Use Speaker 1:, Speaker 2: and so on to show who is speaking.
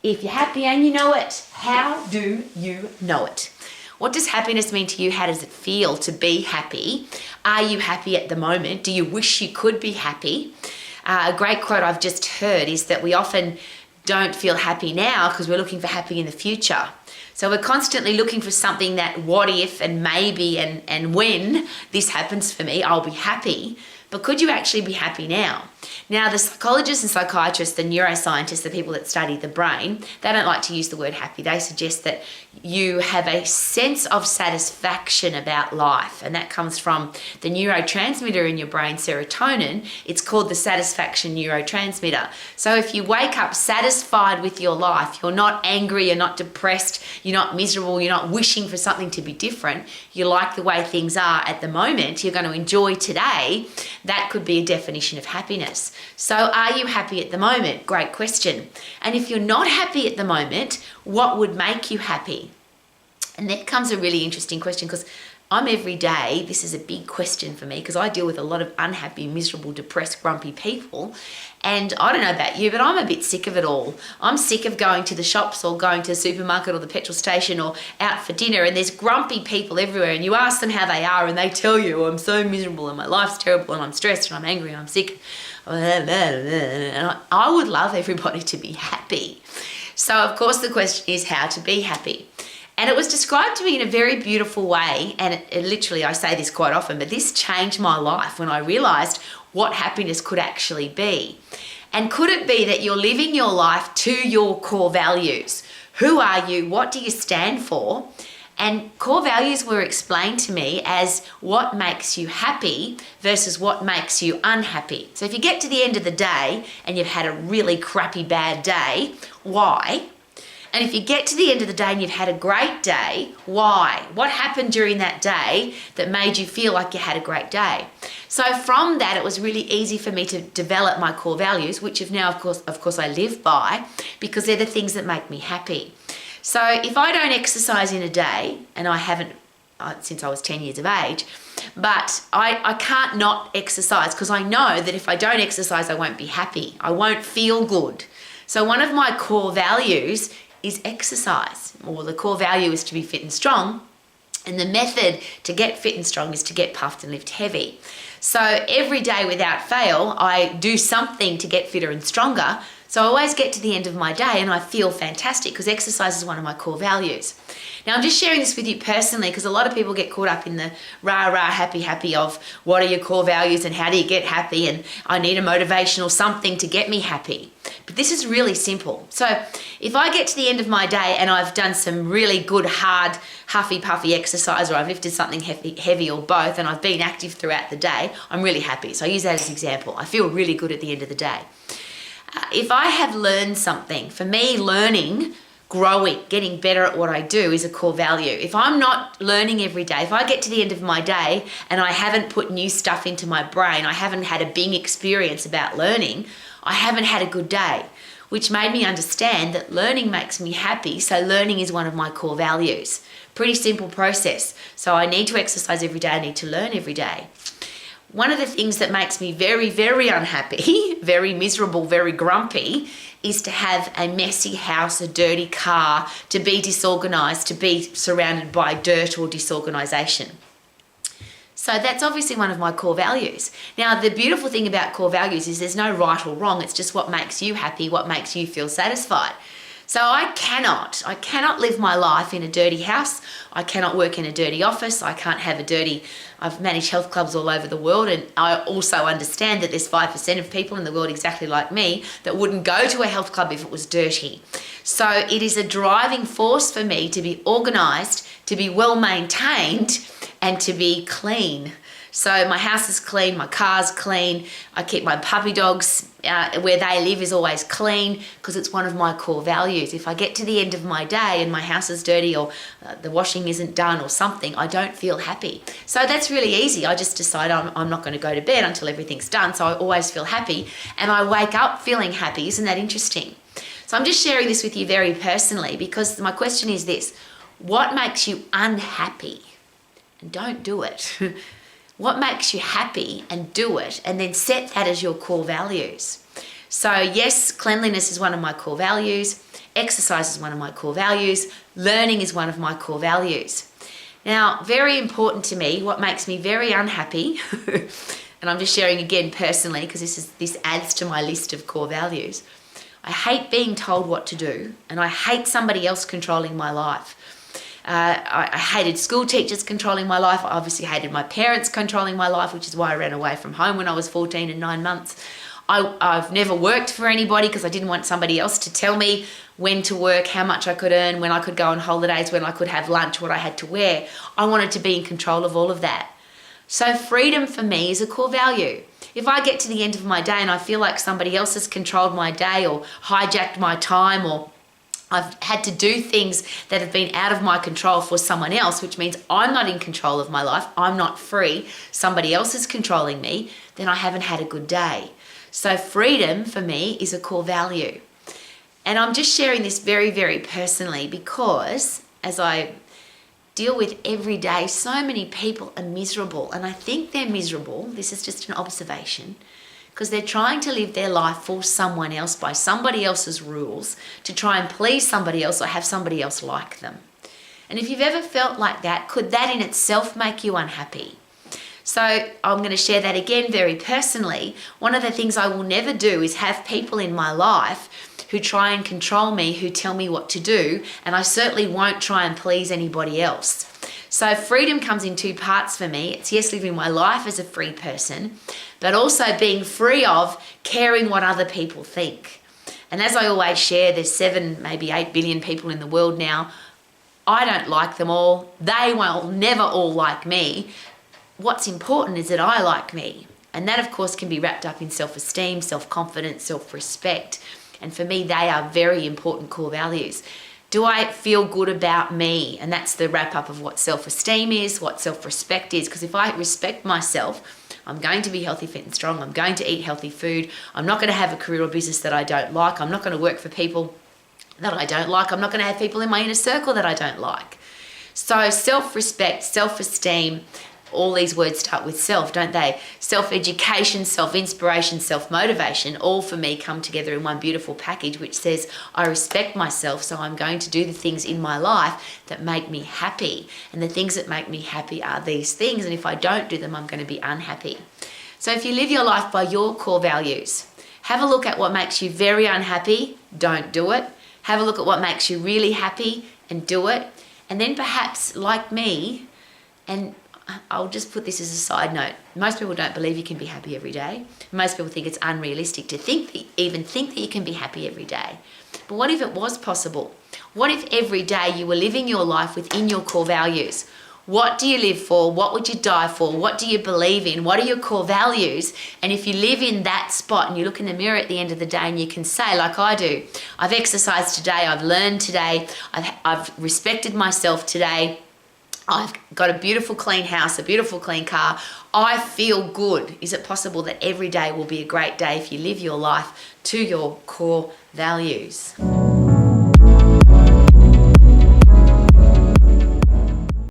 Speaker 1: If you're happy and you know it, how do you know it? What does happiness mean to you? How does it feel to be happy? Are you happy at the moment? Do you wish you could be happy? A great quote I've just heard is that we often don't feel happy now because we're looking for happy in the future. So we're constantly looking for something that what if and maybe and when this happens for me, I'll be happy. But could you actually be happy now? Now, the psychologists and psychiatrists, the neuroscientists, the people that study the brain, they don't like to use the word happy. They suggest that you have a sense of satisfaction about life, and that comes from the neurotransmitter in your brain, serotonin. It's called the satisfaction neurotransmitter. So if you wake up satisfied with your life, you're not angry, you're not depressed, you're not miserable, you're not wishing for something to be different, you like the way things are at the moment, you're going to enjoy today, that could be a definition of happiness. So are you happy at the moment? Great question. And if you're not happy at the moment, what would make you happy? And that comes a really interesting question, because I'm every day, this is a big question for me because I deal with a lot of unhappy, miserable, depressed, grumpy people. And I don't know about you, but I'm a bit sick of it all. I'm sick of going to the shops or going to the supermarket or the petrol station or out for dinner, and there's grumpy people everywhere, and you ask them how they are and they tell you, I'm so miserable and my life's terrible and I'm stressed and I'm angry and I'm sick. And I would love everybody to be happy. So of course the question is how to be happy. And it was described to me in a very beautiful way, and it literally, I say this quite often, but this changed my life when I realised what happiness could actually be. And could it be that you're living your life to your core values? Who are you? What do you stand for? And core values were explained to me as what makes you happy versus what makes you unhappy. So if you get to the end of the day and you've had a really crappy bad day, why? And if you get to the end of the day and you've had a great day, why? What happened during that day that made you feel like you had a great day? So from that, it was really easy for me to develop my core values, which have now, of course, I live by, because they're the things that make me happy. So if I don't exercise in a day, and I haven't since I was 10 years of age, but I can't not exercise because I know that if I don't exercise, I won't be happy. I won't feel good. So one of my core values is exercise, or the core value is to be fit and strong, and the method to get fit and strong is to get puffed and lift heavy. So every day without fail, I do something to get fitter and stronger. So I always get to the end of my day and I feel fantastic because exercise is one of my core values. Now I'm just sharing this with you personally because a lot of people get caught up in the rah-rah, happy of what are your core values and how do you get happy, and I need a motivational something to get me happy. But this is really simple. So if I get to the end of my day and I've done some really good, hard, huffy-puffy exercise, or I've lifted something heavy or both, and I've been active throughout the day, I'm really happy. So I use that as an example. I feel really good at the end of the day. If I have learned something, for me, learning, growing, getting better at what I do is a core value. If I'm not learning every day, if I get to the end of my day and I haven't put new stuff into my brain, I haven't had a big experience about learning, I haven't had a good day, which made me understand that learning makes me happy, so learning is one of my core values. Pretty simple process. So I need to exercise every day, I need to learn every day. One of the things that makes me very, very unhappy, very miserable, very grumpy, is to have a messy house, a dirty car, to be disorganised, to be surrounded by dirt or disorganisation. So that's obviously one of my core values. Now, the beautiful thing about core values is there's no right or wrong. It's just what makes you happy, what makes you feel satisfied. So I cannot live my life in a dirty house. I cannot work in a dirty office. I can't have I've managed health clubs all over the world, and I also understand that there's 5% of people in the world exactly like me that wouldn't go to a health club if it was dirty. So it is a driving force for me to be organised, to be well maintained, and to be clean. So my house is clean, my car's clean, I keep my puppy dogs, where they live is always clean because it's one of my core values. If I get to the end of my day and my house is dirty, or the washing isn't done or something, I don't feel happy. So that's really easy. I just decide I'm not going to go to bed until everything's done, so I always feel happy and I wake up feeling happy. Isn't that interesting? So I'm just sharing this with you very personally because my question is this: what makes you unhappy? And don't do it. What makes you happy, and do it, and then set that as your core values. So yes, cleanliness is one of my core values. Exercise is one of my core values. Learning is one of my core values. Now, very important to me, what makes me very unhappy, and I'm just sharing again personally because this adds to my list of core values. I hate being told what to do, and I hate somebody else controlling my life. I hated school teachers controlling my life. I obviously hated my parents controlling my life, which is why I ran away from home when I was 14 and 9 months. I've never worked for anybody because I didn't want somebody else to tell me when to work, how much I could earn, when I could go on holidays, when I could have lunch, what I had to wear. I wanted to be in control of all of that. So freedom for me is a core value. If I get to the end of my day and I feel like somebody else has controlled my day or hijacked my time, or I've had to do things that have been out of my control for someone else, which means I'm not in control of my life, I'm not free, somebody else is controlling me, then I haven't had a good day. So freedom for me is a core value. And I'm just sharing this very, very personally because as I deal with every day, so many people are miserable. And I think they're miserable, this is just an observation, because they're trying to live their life for someone else by somebody else's rules to try and please somebody else or have somebody else like them. And if you've ever felt like that, could that in itself make you unhappy? So I'm going to share that again very personally. One of the things I will never do is have people in my life who try and control me, who tell me what to do, and I certainly won't try and please anybody else. So freedom comes in two parts for me. It's yes, living my life as a free person, but also being free of caring what other people think. And as I always share, there's 7, maybe 8 billion people in the world now. I don't like them all. They will never all like me. What's important is that I like me. And that, of course, can be wrapped up in self-esteem, self-confidence, self-respect. And for me, they are very important core values. Do I feel good about me? And that's the wrap up of what self-esteem is, what self-respect is. Because if I respect myself, I'm going to be healthy, fit and strong. I'm going to eat healthy food. I'm not going to have a career or business that I don't like. I'm not going to work for people that I don't like. I'm not going to have people in my inner circle that I don't like. So self-respect, self-esteem, all these words start with self, don't they? Self-education, self-inspiration, self-motivation, all for me come together in one beautiful package which says I respect myself, so I'm going to do the things in my life that make me happy. And the things that make me happy are these things, and if I don't do them, I'm going to be unhappy. So if you live your life by your core values, have a look at what makes you very unhappy, don't do it. Have a look at what makes you really happy and do it. And then perhaps, like me, and I'll just put this as a side note. Most people don't believe you can be happy every day. Most people think it's unrealistic to even think that you can be happy every day. But what if it was possible? What if every day you were living your life within your core values? What do you live for? What would you die for? What do you believe in? What are your core values? And if you live in that spot and you look in the mirror at the end of the day and you can say, like I do, I've exercised today, I've learned today, I've respected myself today, I've got a beautiful clean house, a beautiful clean car. I feel good. Is it possible that every day will be a great day if you live your life to your core values?